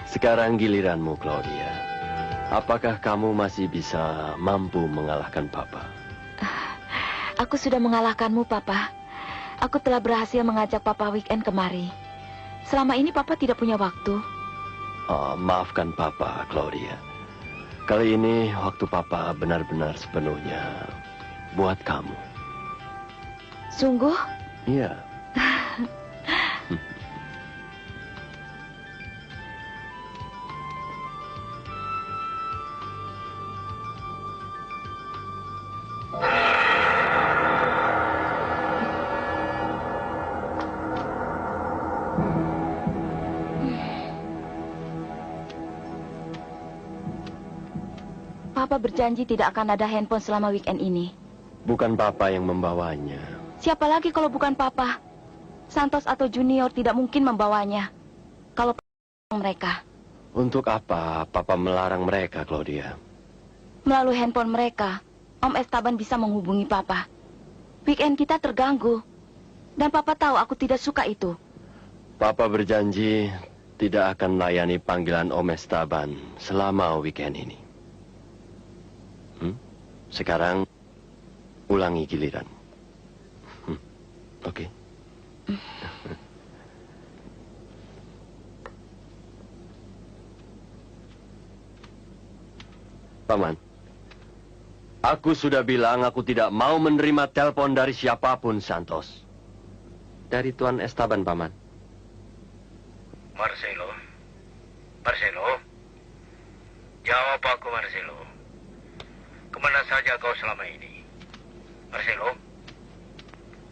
Sekarang giliranmu, Claudia. Apakah kamu masih bisa mampu mengalahkan Papa? Aku sudah mengalahkanmu, Papa. Aku telah berhasil mengajak Papa weekend kemari. Selama ini Papa tidak punya waktu. Maafkan Papa, Claudia. Kali ini waktu Papa benar-benar sepenuhnya buat kamu. Sungguh? Iya. Papa berjanji tidak akan ada handphone selama weekend ini. Bukan Papa yang membawanya. Siapa lagi kalau bukan Papa? Santos atau Junior tidak mungkin membawanya. Kalau mereka. Untuk apa Papa melarang mereka, Claudia? Melalui handphone mereka, Om Esteban bisa menghubungi Papa. Weekend kita terganggu. Dan Papa tahu aku tidak suka itu. Papa berjanji tidak akan melayani panggilan Om Esteban selama weekend ini. Sekarang ulangi giliran. Oke. Paman, aku sudah bilang aku tidak mau menerima telepon dari siapapun, Santos. Dari Tuan Esteban, Paman. Marcelo? Marcelo? Jawab aku, Marcelo. Kemana saja kau selama ini? Marcelo?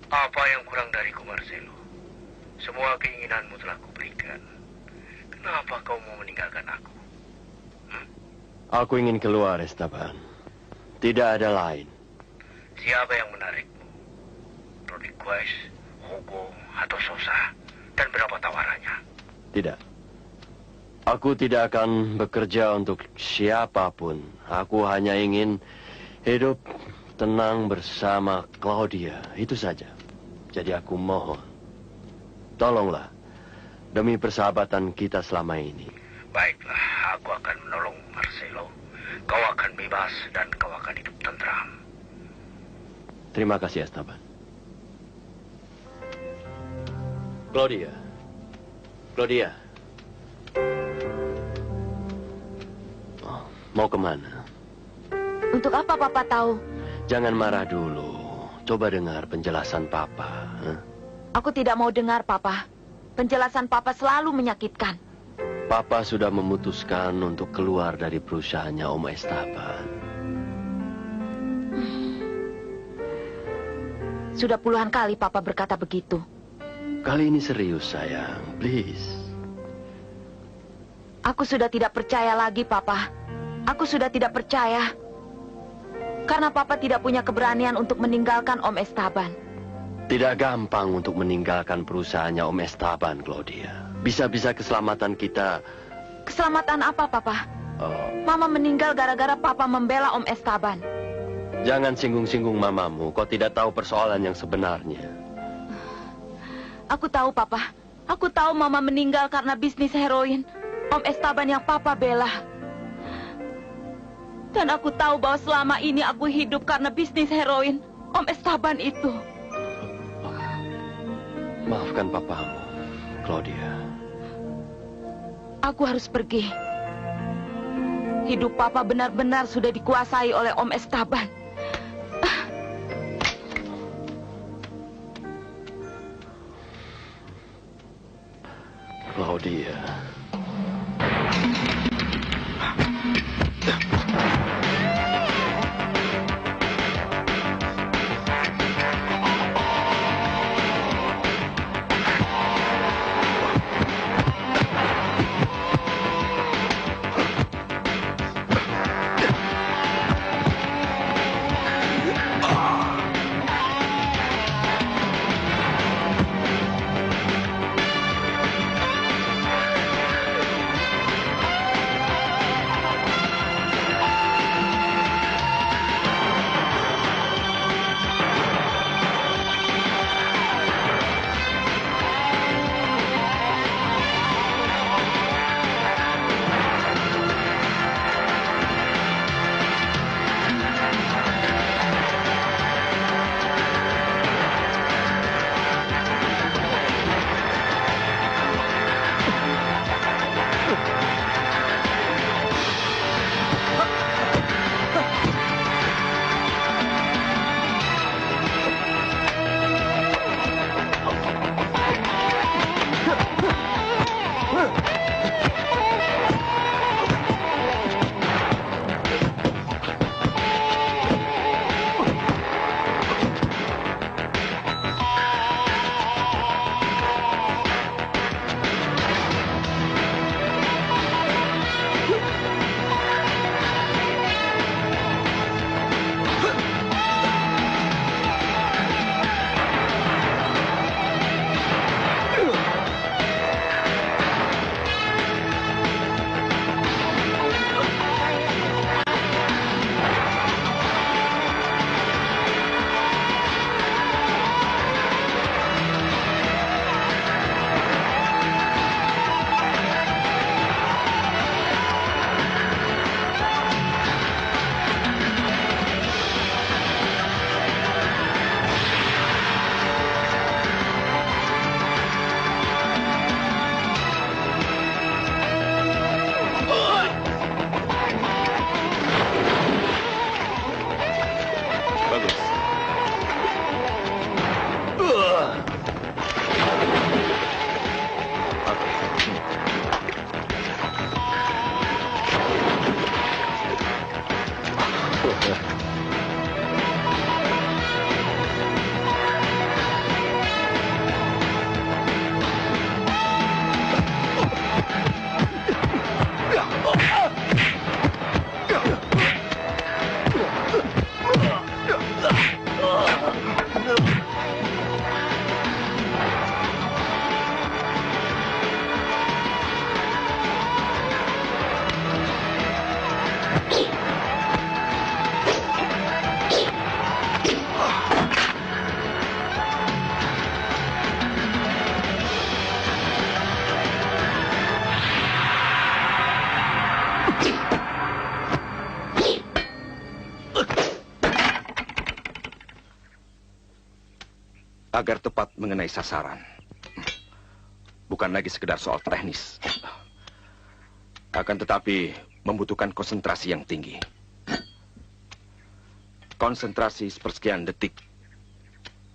Apa yang kurang dariku, Marcelo? Semua keinginanmu telah kuberikan. Kenapa kau mau meninggalkan aku? Aku ingin keluar, Esteban. Tidak ada lain. Siapa yang menarikmu? Rodriguez, Hugo, atau Sosa? Dan berapa tawarannya? Tidak. Aku tidak akan bekerja untuk siapapun. Aku hanya ingin hidup tenang bersama Claudia. Itu saja. Jadi aku mohon. Tolonglah. Demi persahabatan kita selama ini. Baiklah, aku akan menolong Marcelo. Kau akan bebas dan kau akan hidup tentram. Terima kasih, Esteban. Claudia. Claudia. Mau kemana? Untuk apa Papa tahu? Jangan marah dulu. Coba dengar penjelasan Papa. Aku tidak mau dengar, Papa. Penjelasan Papa selalu menyakitkan. Papa sudah memutuskan untuk keluar dari perusahaannya Om Esteban. Sudah puluhan kali Papa berkata begitu. Kali ini serius, sayang. Please. Aku sudah tidak percaya lagi, Papa. Aku sudah tidak percaya. Karena Papa tidak punya keberanian untuk meninggalkan Om Esteban. Tidak gampang untuk meninggalkan perusahaannya Om Esteban, Claudia. Bisa-bisa keselamatan kita... Keselamatan apa, Papa? Mama meninggal gara-gara Papa membela Om Esteban. Jangan singgung-singgung mamamu. Kau tidak tahu persoalan yang sebenarnya. Aku tahu, Papa. Aku tahu Mama meninggal karena bisnis heroin Om Esteban yang Papa bela. Dan aku tahu bahwa selama ini aku hidup karena bisnis heroin Om Esteban itu. Maafkan papamu, Claudia. Aku harus pergi. Hidup Papa benar-benar sudah dikuasai oleh Om Esteban. Claudia. agar tepat mengenai sasaran. Bukan lagi sekedar soal teknis. Akan tetapi membutuhkan konsentrasi yang tinggi. Konsentrasi sepersekian detik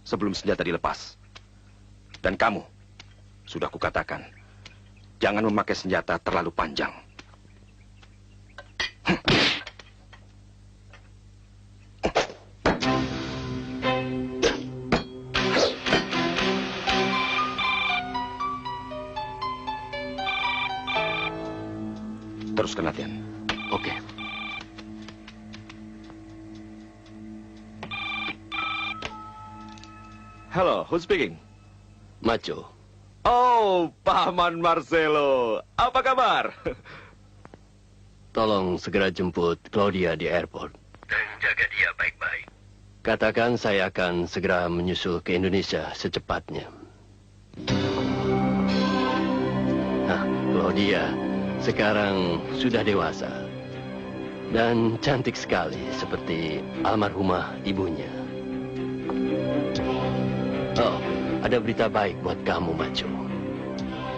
sebelum senjata dilepas. Dan kamu, sudah kukatakan, jangan memakai senjata terlalu panjang. Teruskan latihan. Oke. Hello, who's speaking? Macho. Oh, Paman Marcelo. Apa kabar? Tolong segera jemput Claudia di airport. Dan jaga dia baik-baik. Katakan saya akan segera menyusul ke Indonesia secepatnya. Nah, Claudia sekarang sudah dewasa. Dan cantik sekali seperti almarhumah ibunya. Oh, ada berita baik buat kamu, Macho.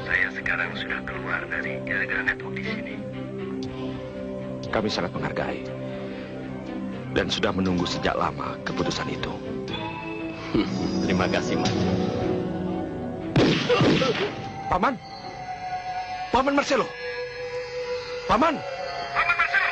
Saya sekarang sudah keluar dari jaringan network di sini. Kami sangat menghargai. Dan sudah menunggu sejak lama keputusan itu. Terima kasih, Macho. Paman? Paman Marcelo? Paman? Paman Marcelo!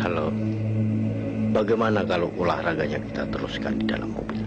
Halo, bagaimana kalau olahraganya kita teruskan di dalam mobil?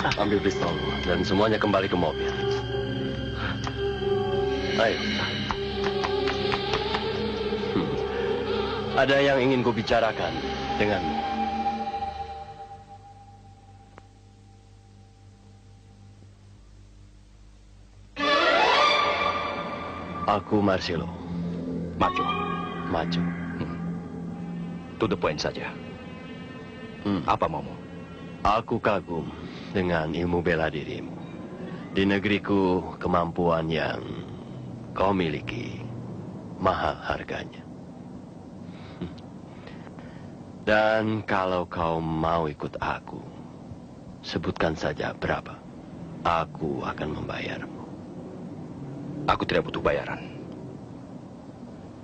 Ambil pistol dan semuanya kembali ke mobil. Ayo. Ada yang ingin kubicarakan denganmu. Aku Marcelo. Macho. Macho. To the point saja. Apa maumu? Aku kagum dengan ilmu bela dirimu. Di negeriku, kemampuan yang kau miliki mahal harganya. Dan kalau kau mau ikut aku, sebutkan saja berapa. Aku akan membayarmu. Aku tidak butuh bayaran.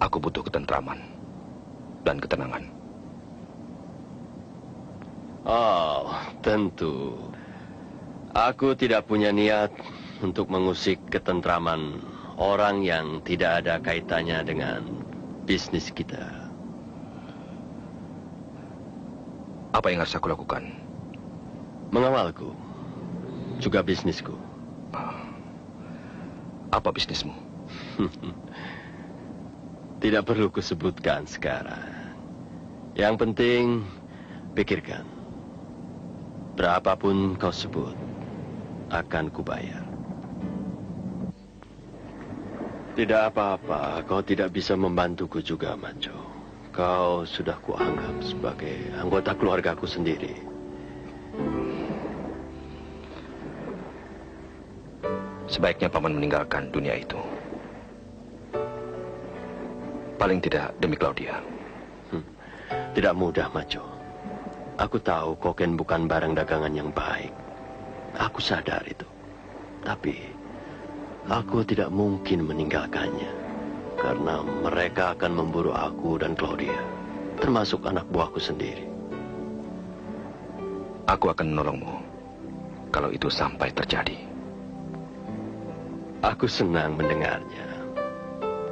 Aku butuh ketentraman dan ketenangan. Oh, tentu. Aku tidak punya niat untuk mengusik ketentraman orang yang tidak ada kaitannya dengan bisnis kita. Apa yang harus aku lakukan? Mengawalku, juga bisnisku. Apa bisnismu? Tidak perlu kusebutkan sekarang. Yang penting, pikirkan. Berapapun kau sebut, akan kubayar. Tidak apa-apa, kau tidak bisa membantuku juga, Macho. Kau sudah kuanggap sebagai anggota keluargaku sendiri. Sebaiknya paman meninggalkan dunia itu. Paling tidak demi Claudia. Tidak mudah, Macho. Aku tahu kokain bukan barang dagangan yang baik. Aku sadar itu. Tapi, aku tidak mungkin meninggalkannya. Karena mereka akan memburu aku dan Claudia. Termasuk anak buahku sendiri. Aku akan menolongmu. Kalau itu sampai terjadi. Aku senang mendengarnya.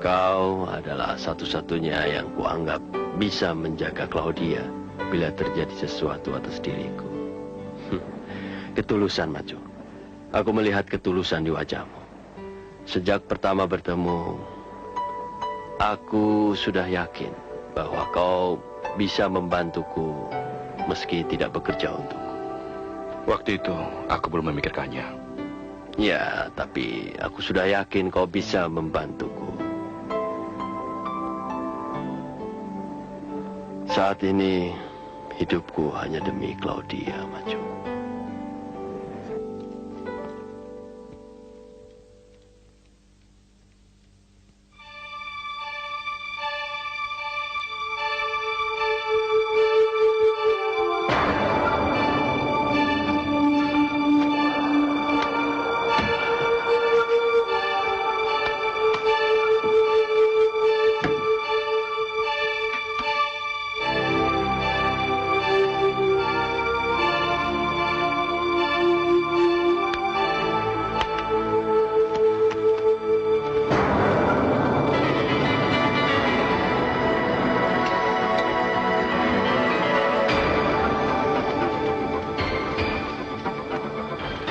Kau adalah satu-satunya yang kuanggap bisa menjaga Claudia bila terjadi sesuatu atas diriku. Ketulusan, Macho. Aku melihat ketulusan di wajahmu. Sejak pertama bertemu, aku sudah yakin bahwa kau bisa membantuku meski tidak bekerja untukku. Waktu itu, aku belum memikirkannya. Ya, tapi aku sudah yakin kau bisa membantuku. Saat ini, hidupku hanya demi Claudia, Macho.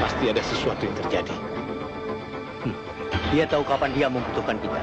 Pasti ada sesuatu yang terjadi. Dia tahu kapan dia membutuhkan kita.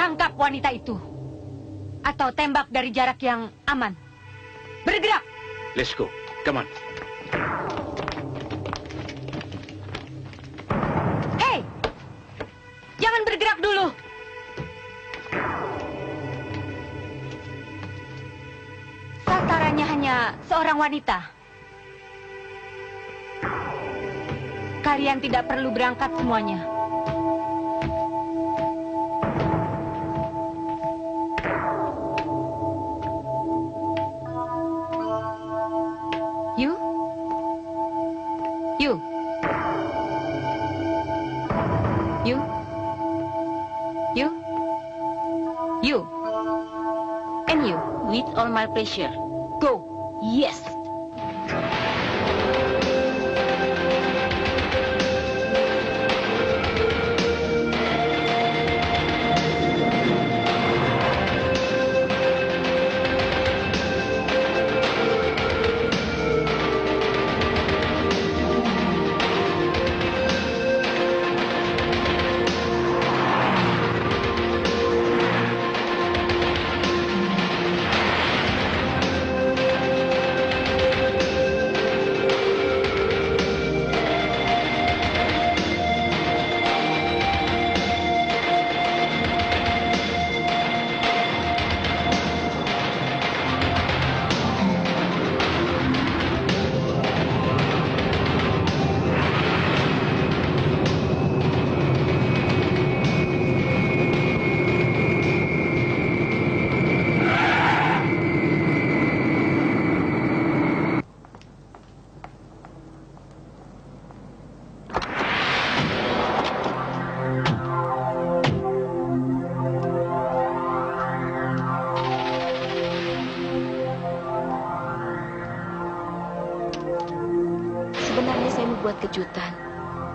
Tangkap wanita itu. Atau tembak dari jarak yang aman. Bergerak! Let's go. Come on. Hei! Jangan bergerak dulu. Sasarannya hanya seorang wanita. Kalian tidak perlu berangkat semuanya. You? You? You? You? You? And you? With all my pleasure. Go! Yes. Sebenarnya saya mau buat kejutan.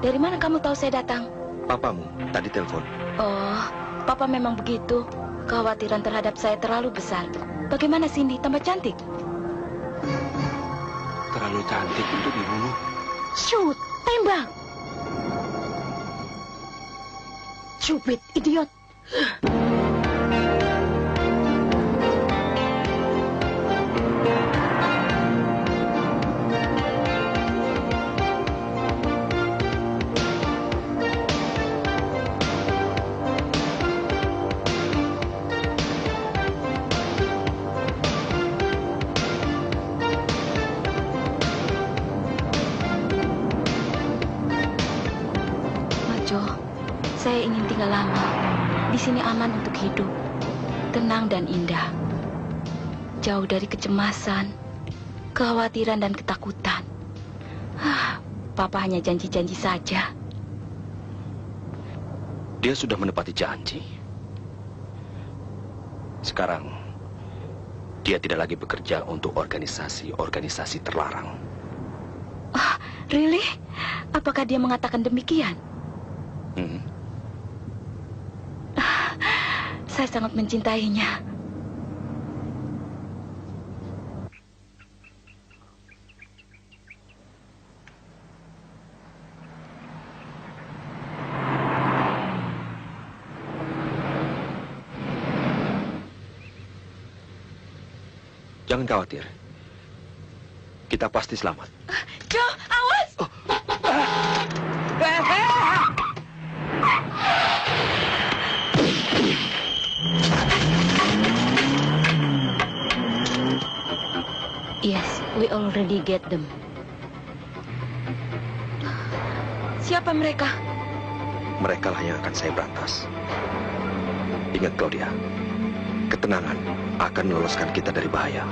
Dari mana kamu tahu saya datang? Papamu tadi telepon. Oh, Papa memang begitu. Kekhawatiran terhadap saya terlalu besar. Bagaimana Cindy, tambah cantik? Terlalu cantik untuk dibunuh. Shoot, tembak! Stupid, idiot! Saya ingin tinggal lama. Di sini aman untuk hidup. Tenang dan indah. Jauh dari kecemasan, kekhawatiran dan ketakutan. Papa hanya janji-janji saja. Dia sudah menepati janji. Sekarang, dia tidak lagi bekerja untuk organisasi-organisasi terlarang. Really? Apakah dia mengatakan demikian? Saya sangat mencintainya. Jangan khawatir. Kita pasti selamat. Joe, awas! Yes, we already get them. Siapa mereka? Mereka lah yang akan saya berantas. Ingat, Claudia, ketenangan akan meloloskan kita dari bahaya.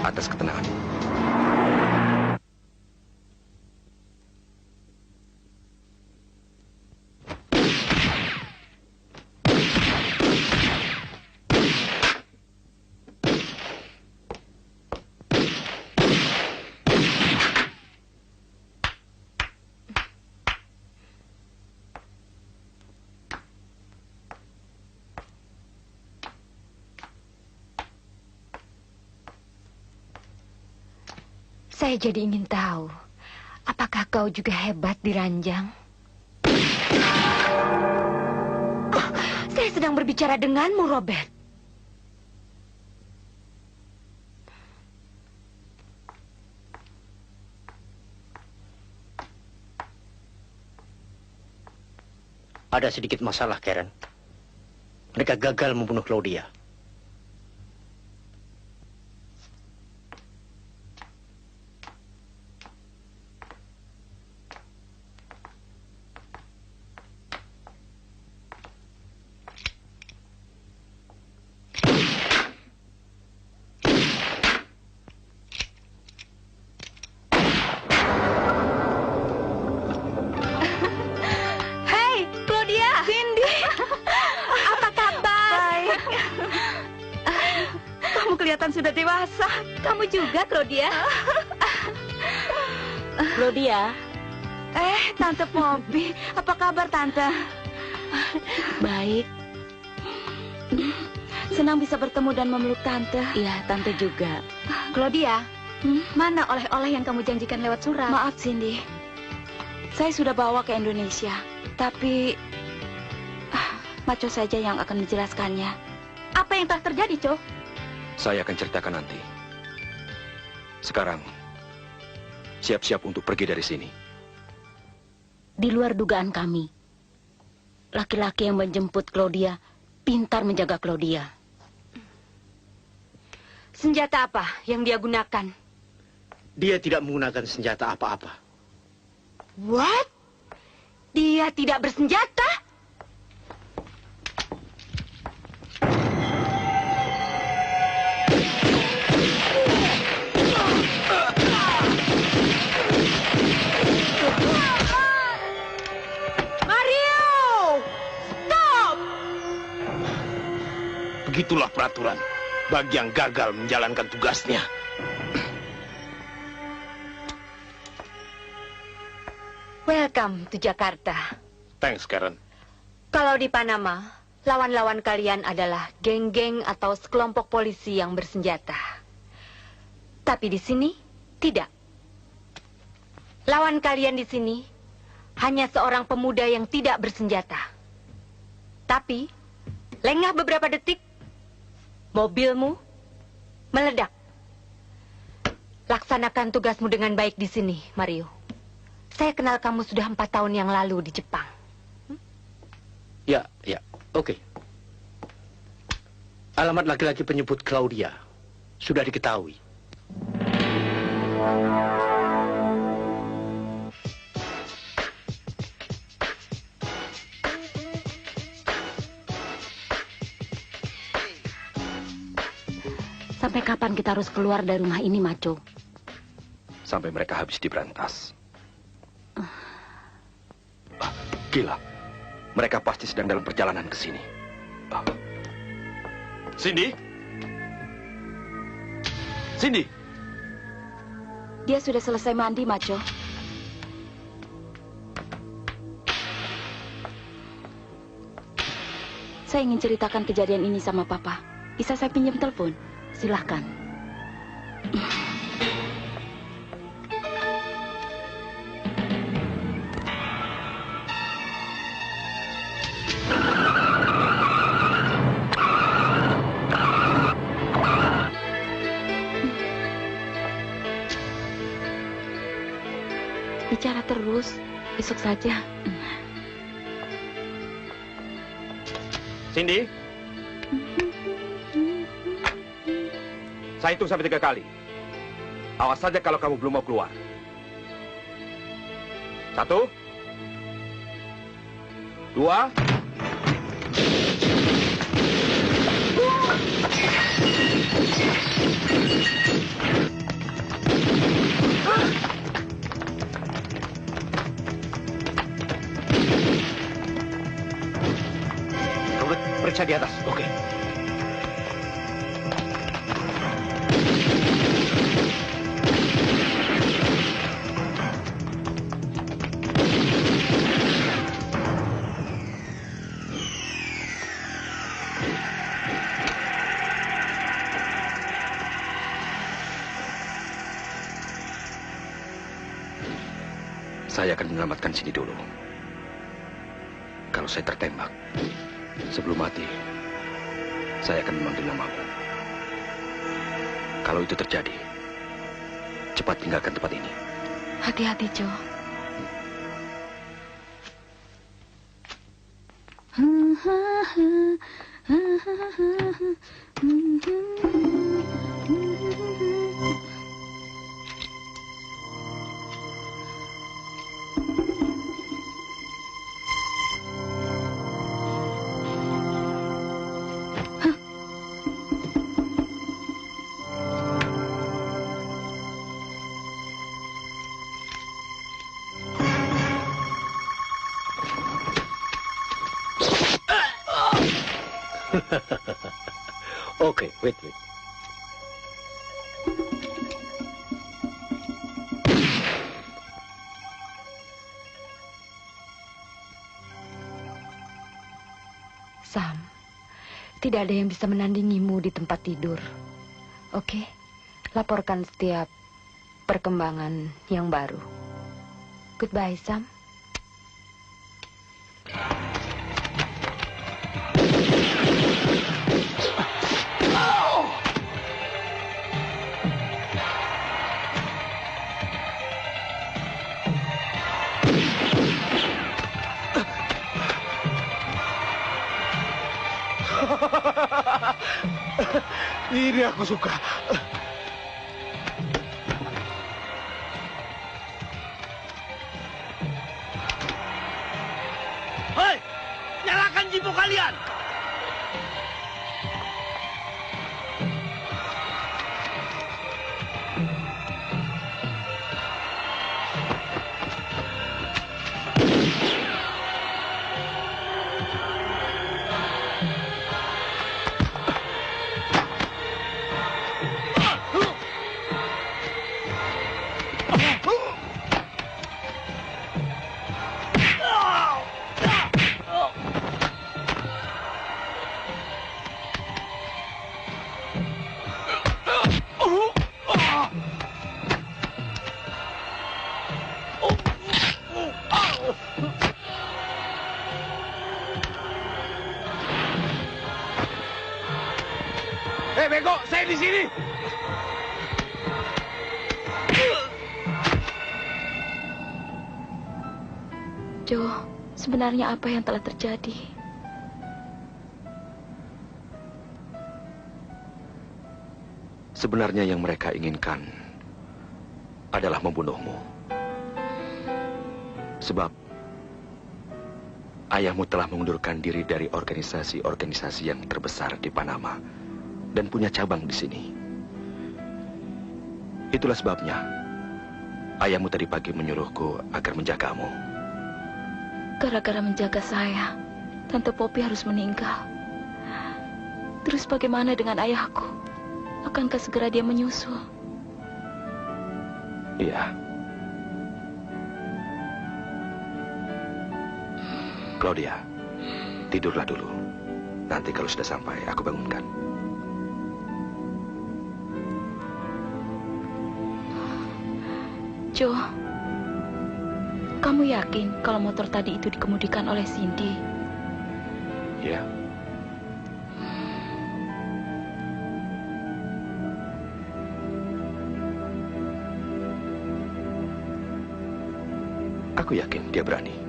atas ketenanganmu. Saya jadi ingin tahu, apakah kau juga hebat di ranjang? Saya sedang berbicara denganmu, Robert. Ada sedikit masalah, Karen. Mereka gagal membunuh Claudia. Kelihatan sudah dewasa. Kamu juga, Claudia. Claudia. Tante Poppy. Apa kabar, Tante? Baik. Senang bisa bertemu dan memeluk Tante. Iya, Tante juga. Claudia, mana oleh-oleh yang kamu janjikan lewat surat? Maaf, Cindy. Saya sudah bawa ke Indonesia. Tapi, Maco saja yang akan menjelaskannya. Apa yang telah terjadi, Co? Saya akan ceritakan nanti. Sekarang, siap-siap untuk pergi dari sini. Di luar dugaan kami, laki-laki yang menjemput Claudia pintar menjaga Claudia. Senjata apa yang dia gunakan? Dia tidak menggunakan senjata apa-apa. What? Dia tidak bersenjata? Begitulah peraturan bagi yang gagal menjalankan tugasnya. Welcome to Jakarta. Thanks, Karen. Kalau di Panama, lawan-lawan kalian adalah geng-geng atau sekelompok polisi yang bersenjata. Tapi di sini, tidak. Lawan kalian di sini hanya seorang pemuda yang tidak bersenjata. Tapi, lengah beberapa detik, mobilmu meledak. Laksanakan tugasmu dengan baik di sini, Mario. Saya kenal kamu sudah 4 tahun yang lalu di Jepang. Ya, oke. Alamat laki-laki penyebut Claudia sudah diketahui. Sampai kapan kita harus keluar dari rumah ini, Maco? Sampai mereka habis diberantas. Gila. Mereka pasti sedang dalam perjalanan ke sini. Cindy? Cindy? Dia sudah selesai mandi, Maco. Saya ingin ceritakan kejadian ini sama Papa. Bisa saya pinjam telepon? Silahkan. Bicara terus, besok saja. Cindy? Saya hitung sampai 3 kali. Awas saja kalau kamu belum mau keluar. 1, 2. di atas. Oke. Saya akan menyelamatkan sini dulu. Kalau saya tertembak, sebelum mati, saya akan memanggil namamu. Kalau itu terjadi, cepat tinggalkan tempat ini. Hati-hati, Joe. Oke, wait. Sam, tidak ada yang bisa menandingimu di tempat tidur. Oke? Laporkan setiap perkembangan yang baru. Goodbye, Sam. Ini aku suka. Hei, nyalakan jipu kalian. Bego, saya di sini. Joe, sebenarnya apa yang telah terjadi? Sebenarnya yang mereka inginkan adalah membunuhmu. Sebab ayahmu telah mengundurkan diri dari organisasi-organisasi yang terbesar di Panama dan punya cabang di sini. Itulah sebabnya ayahmu tadi pagi menyuruhku agar menjagamu. Gara-gara menjaga saya, Tante Poppy harus meninggal. Terus bagaimana dengan ayahku? Akankah segera dia menyusul? Iya. Claudia, tidurlah dulu. Nanti kalau sudah sampai, aku bangunkan. Joe, kamu yakin kalau motor tadi itu dikemudikan oleh Cindy? Ya. Aku yakin dia berani.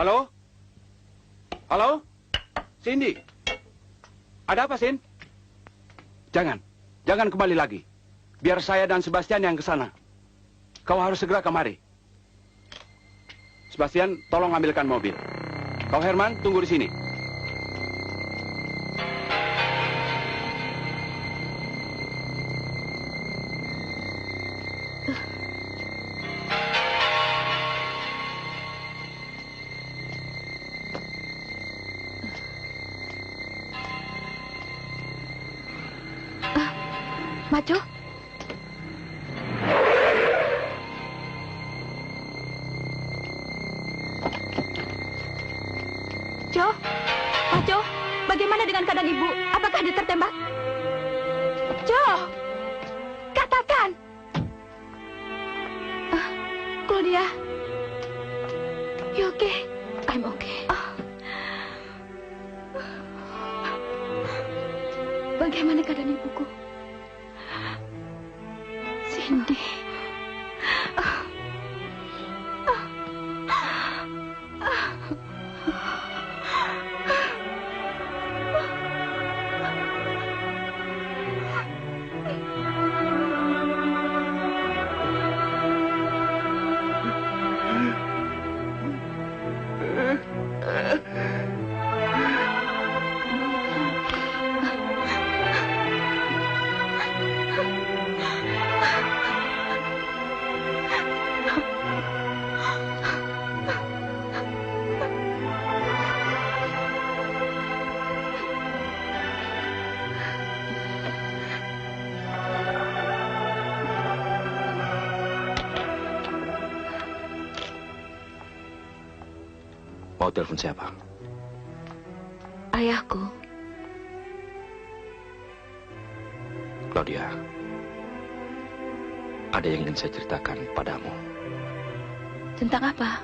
Halo? Halo? Cindy? Ada apa, Sin? Jangan kembali lagi. Biar saya dan Sebastian yang ke sana. Kau harus segera kemari. Sebastian, tolong ambilkan mobil. Kau Herman, tunggu di sini. Maco? Jo? Maco? Bagaimana dengan keadaan ibu? Apakah dia tertembak? Jo! Katakan! Claudia? You okay? I'm okay. Bagaimana keadaan ibuku? Cindy. Mau telepon siapa? Ayahku. Claudia, ada yang ingin saya ceritakan padamu. Tentang apa?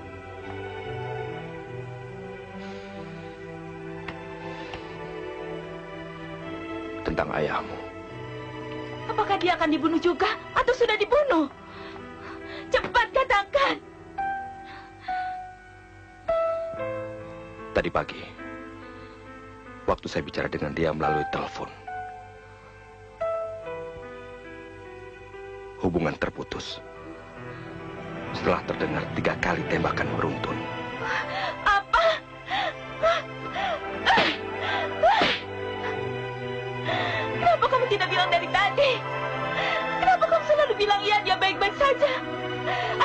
Tentang ayahmu. Apakah dia akan dibunuh juga atau sudah dibunuh? Cepat katakan. Tadi pagi, waktu saya bicara dengan dia melalui telepon, hubungan terputus setelah terdengar 3 kali tembakan beruntun. Apa? Kenapa kamu tidak bilang dari tadi? Kenapa kamu selalu bilang iya, dia baik-baik saja?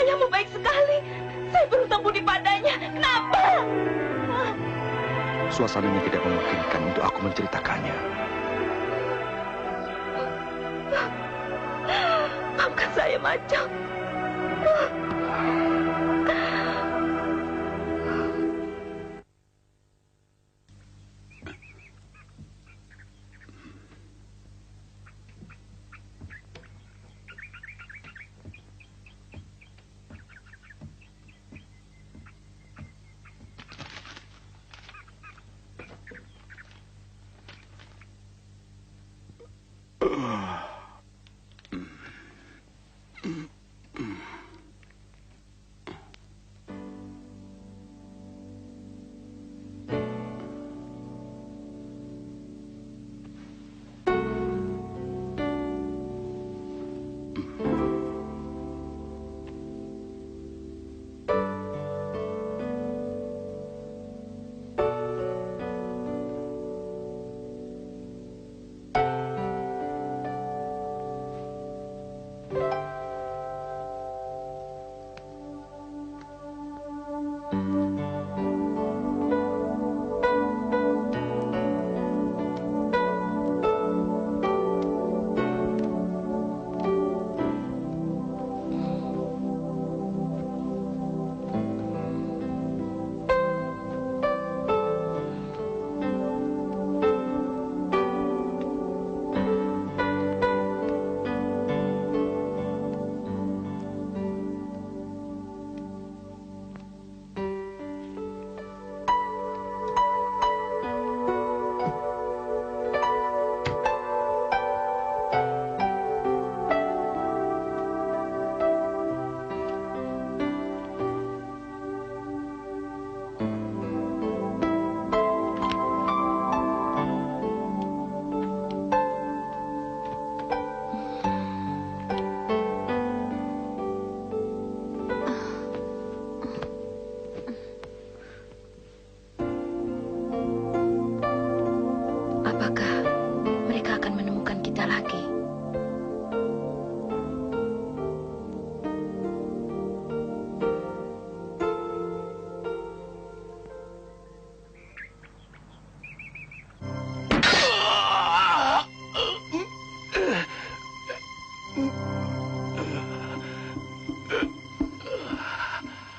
Ayahmu baik sekali. Saya berhutang budi padanya. Kenapa? Suasananya tidak memungkinkan untuk aku menceritakannya. Maafkan saya, Maco.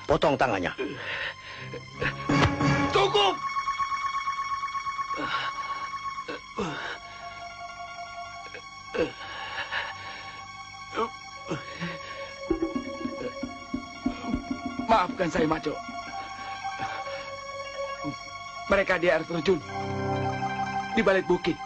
Potong tangannya. Cukup! Maafkan saya, Maco. Mereka di air terjun. Di balik bukit.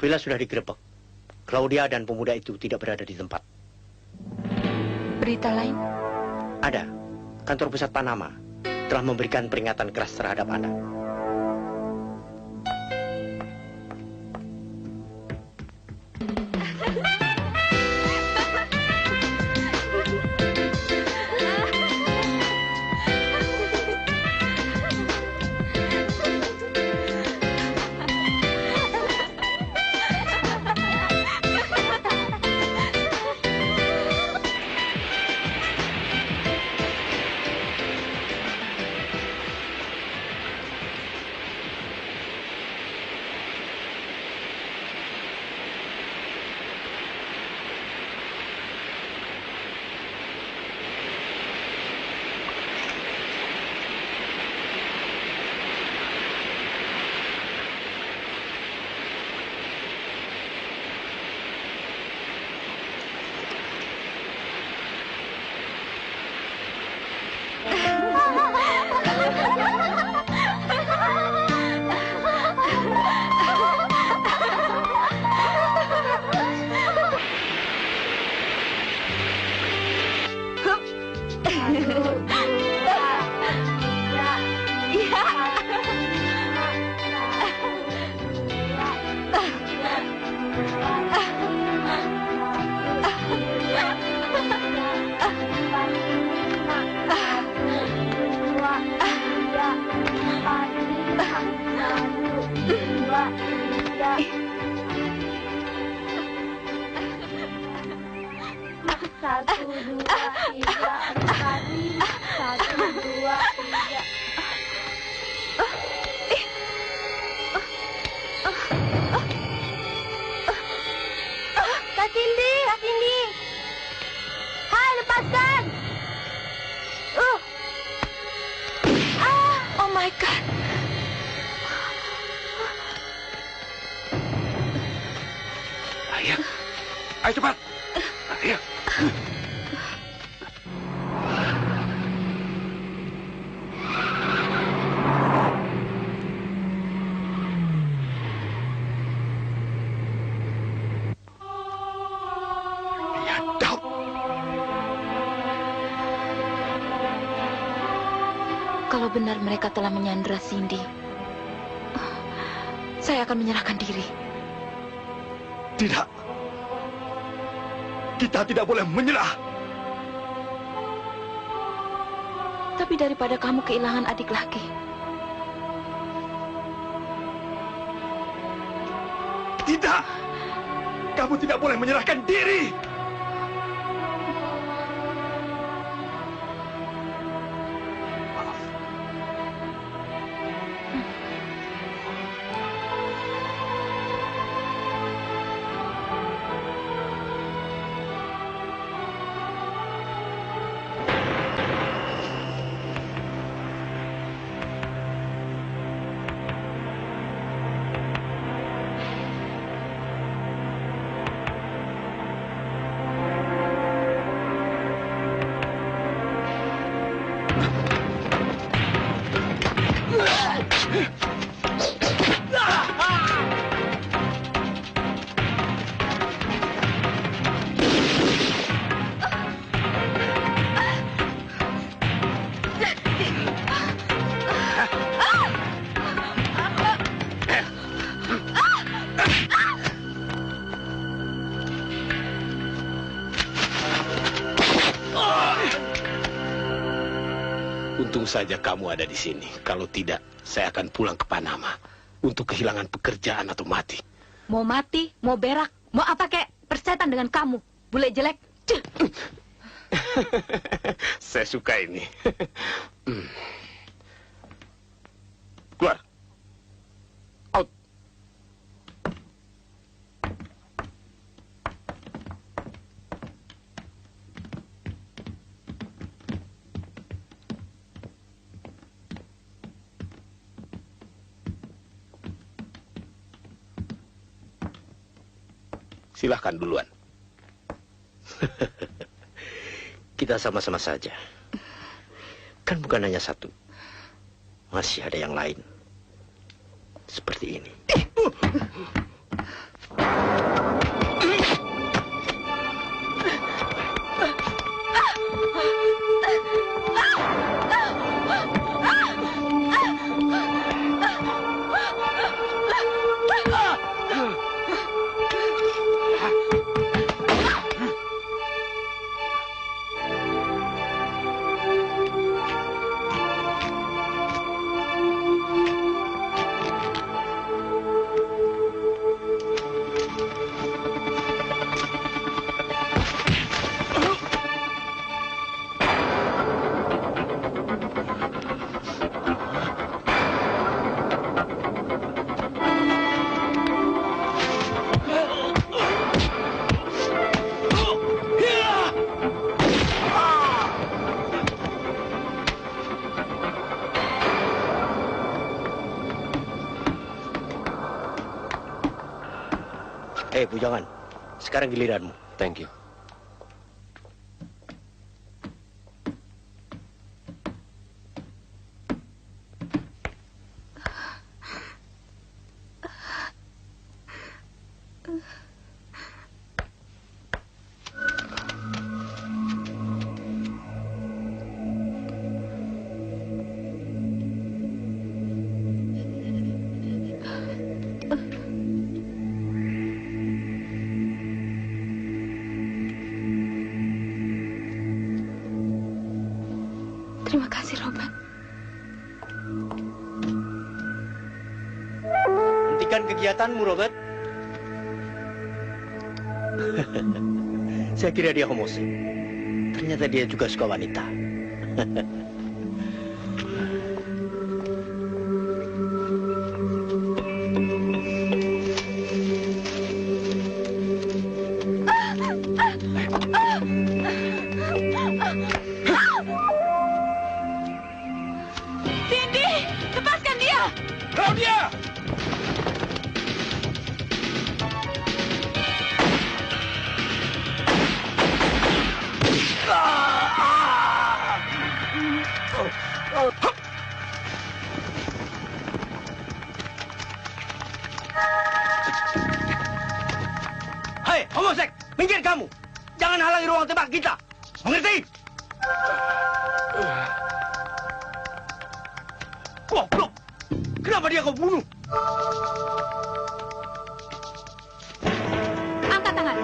Villa sudah digerebek. Claudia dan pemuda itu tidak berada di tempat. Berita lain? Ada. Kantor pusat Panama telah memberikan peringatan keras terhadap Anda. Ayo cepat. Ayo. Biadab. Kalau benar mereka telah menyandera Cindy, saya akan menyerahkan diri. Tidak. Kita tidak boleh menyerah. Tapi daripada kamu kehilangan adik lagi. Tidak. Kamu tidak boleh menyerahkan diri. Untung saja kamu ada di sini. Kalau tidak, saya akan pulang ke Panama untuk kehilangan pekerjaan atau mati. Mau mati, mau berak, mau apa kek? Persetan dengan kamu, bule jelek. Cih. Saya suka ini. Keluar. Out. Silahkan duluan. Kita sama-sama saja. Kan bukan hanya satu. Masih ada yang lain. Seperti ini. Bujangan. Sekarang giliranmu. Thank you. Terima kasih, Robert. Hentikan kegiatanmu, Robert. Saya kira dia homoseks. Ternyata dia juga suka wanita. Hei, homoseks, minggir kamu. Jangan halangi ruang tembak kita. Mengerti? Goblok. Kenapa dia kau bunuh? Angkat tangan.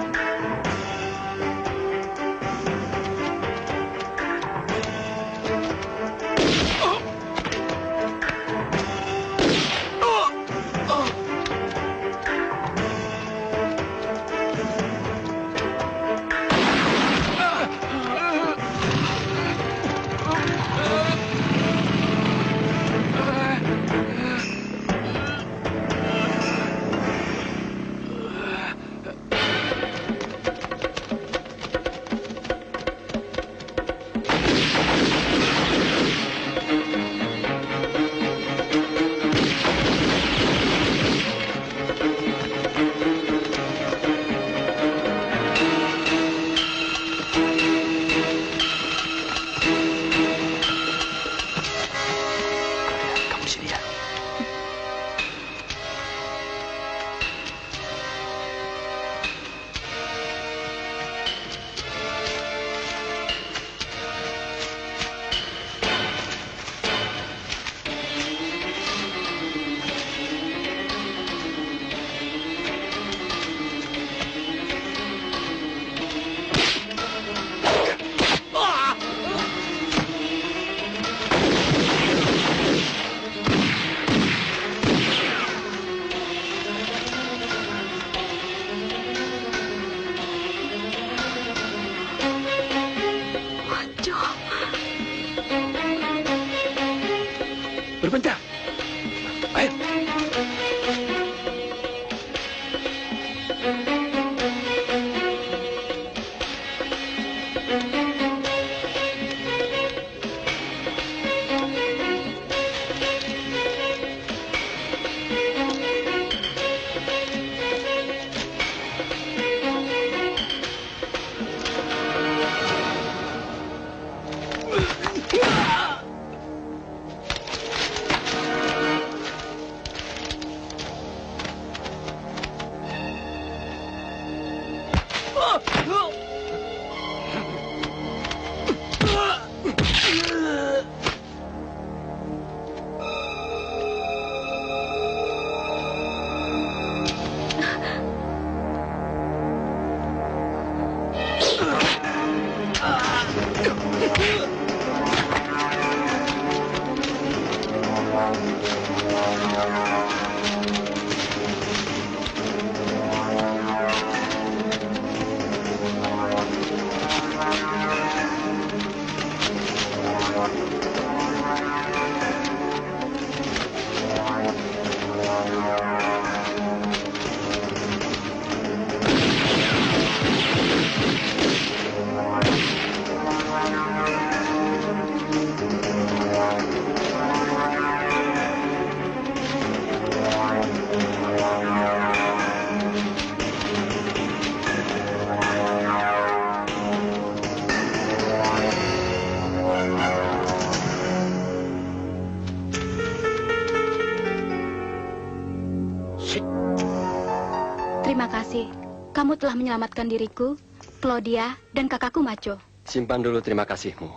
Terima kasih. Kamu telah menyelamatkan diriku, Claudia, dan kakakku Macho. Simpan dulu terima kasihmu.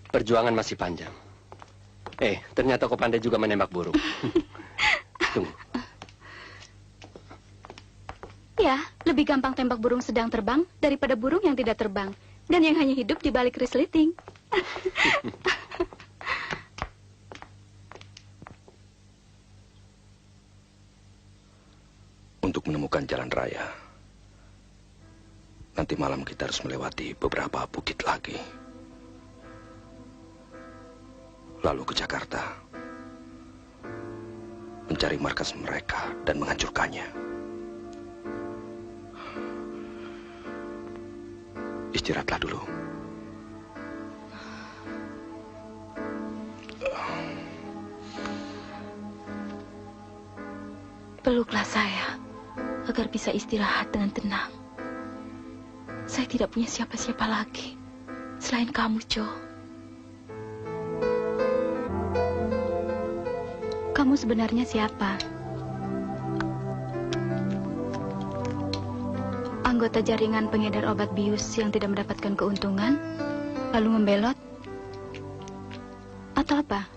Perjuangan masih panjang. Ternyata kau pandai juga menembak burung. Tunggu. Ya, lebih gampang tembak burung sedang terbang daripada burung yang tidak terbang. Dan yang hanya hidup di balik resleting. Untuk menemukan jalan raya, nanti malam kita harus melewati beberapa bukit lagi. Lalu ke Jakarta, mencari markas mereka dan menghancurkannya. Istirahatlah dulu. Peluklah saya, agar bisa istirahat dengan tenang. Saya tidak punya siapa-siapa lagi selain kamu, Jo. Kamu sebenarnya siapa? Anggota jaringan pengedar obat bius yang tidak mendapatkan keuntungan, lalu membelot? Atau apa?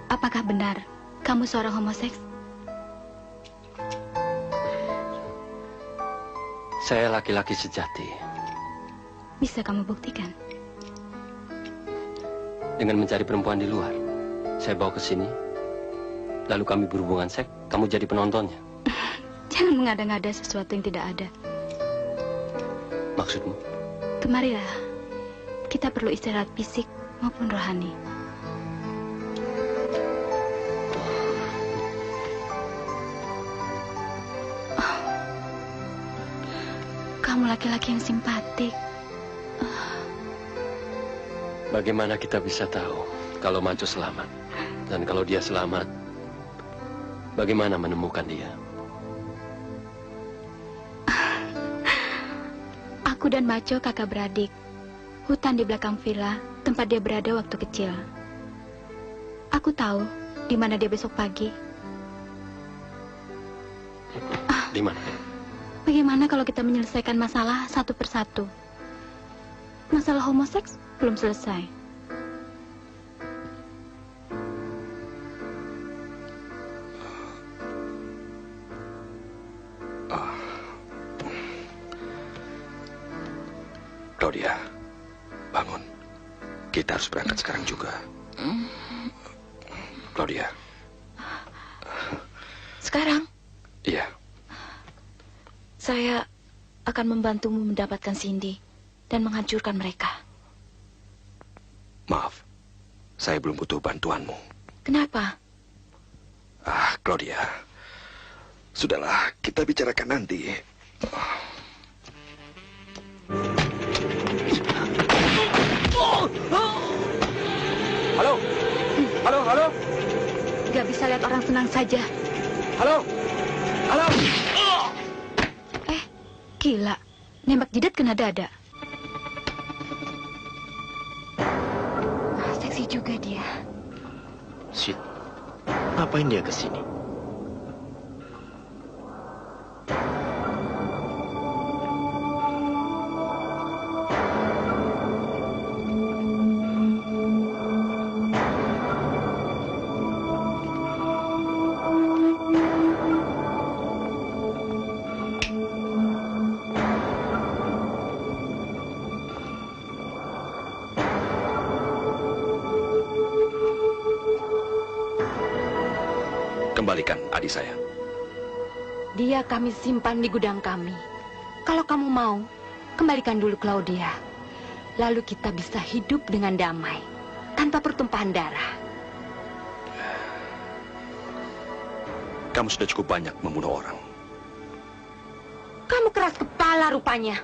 Apakah benar kamu seorang homoseks? Saya laki-laki sejati. Bisa kamu buktikan? Dengan mencari perempuan di luar. Saya bawa ke sini. Lalu kami berhubungan seks, kamu jadi penontonnya. Jangan mengada-ngada sesuatu yang tidak ada. Maksudmu? Kemarilah. Kita perlu istirahat fisik maupun rohani. Kamu laki-laki yang simpatik. Bagaimana kita bisa tahu kalau Macho selamat? Dan kalau dia selamat, bagaimana menemukan dia? Aku dan Macho kakak beradik. Hutan di belakang villa, tempat dia berada waktu kecil. Aku tahu di mana dia besok pagi. Di mana? Bagaimana kalau kita menyelesaikan masalah satu persatu? Masalah homoseks belum selesai. Claudia, bangun. Kita harus berangkat sekarang juga. Claudia. Sekarang? Iya. Saya akan membantumu mendapatkan Cindy dan menghancurkan mereka. Maaf, saya belum butuh bantuanmu. Kenapa? Claudia. Sudahlah, kita bicarakan nanti. Halo? Halo, halo? Gak bisa lihat orang senang saja. Halo? Halo? Gila, nembak jidat kena dada. Seksi juga dia. Shit, ngapain dia ke sini? Kembalikan adik saya. Dia kami simpan di gudang kami. Kalau kamu mau, kembalikan dulu Claudia. Lalu kita bisa hidup dengan damai, tanpa pertumpahan darah. Kamu sudah cukup banyak membunuh orang. Kamu keras kepala rupanya.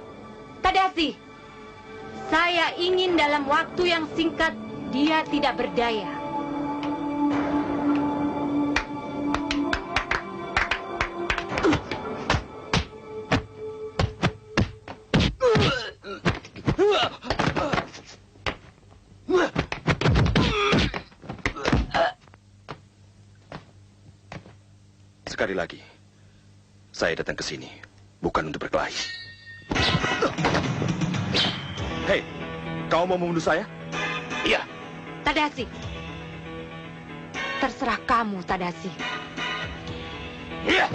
Tadasi, saya ingin dalam waktu yang singkat dia tidak berdaya. Sekali lagi, saya datang ke sini bukan untuk berkelahi. Hei, kau mau membunuh saya? Iya. Tadashi. Terserah kamu, Tadashi. Iya.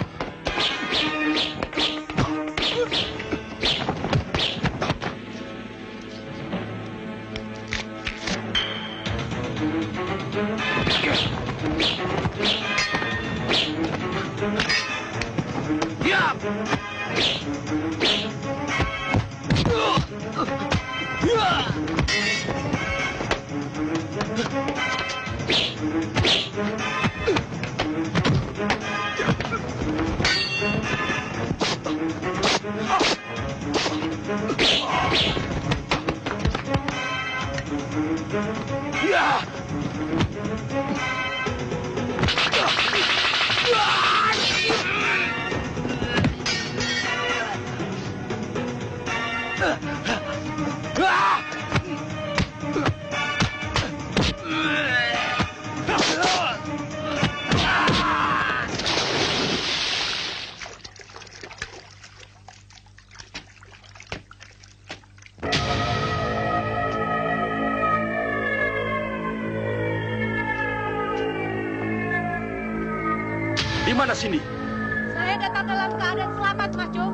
Di mana sini? Saya datang dalam keadaan selamat, Mas Jo.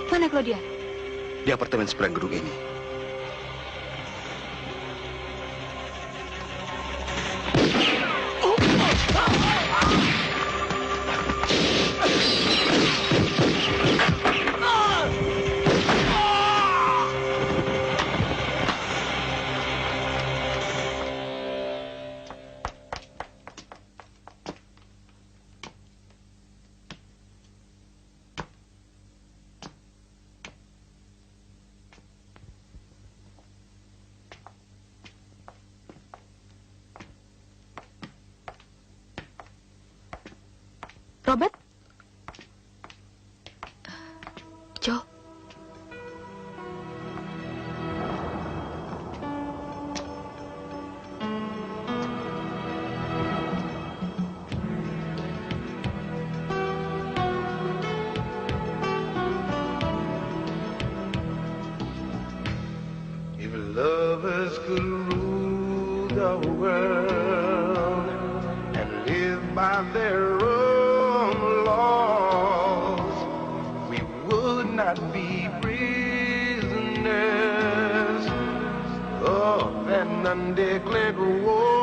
Mana Claudia? Di apartemen seberang gedung ini. Robert? Jo. If lovers could rule the world and live by their own laws, we would not be prisoners of an undeclared war.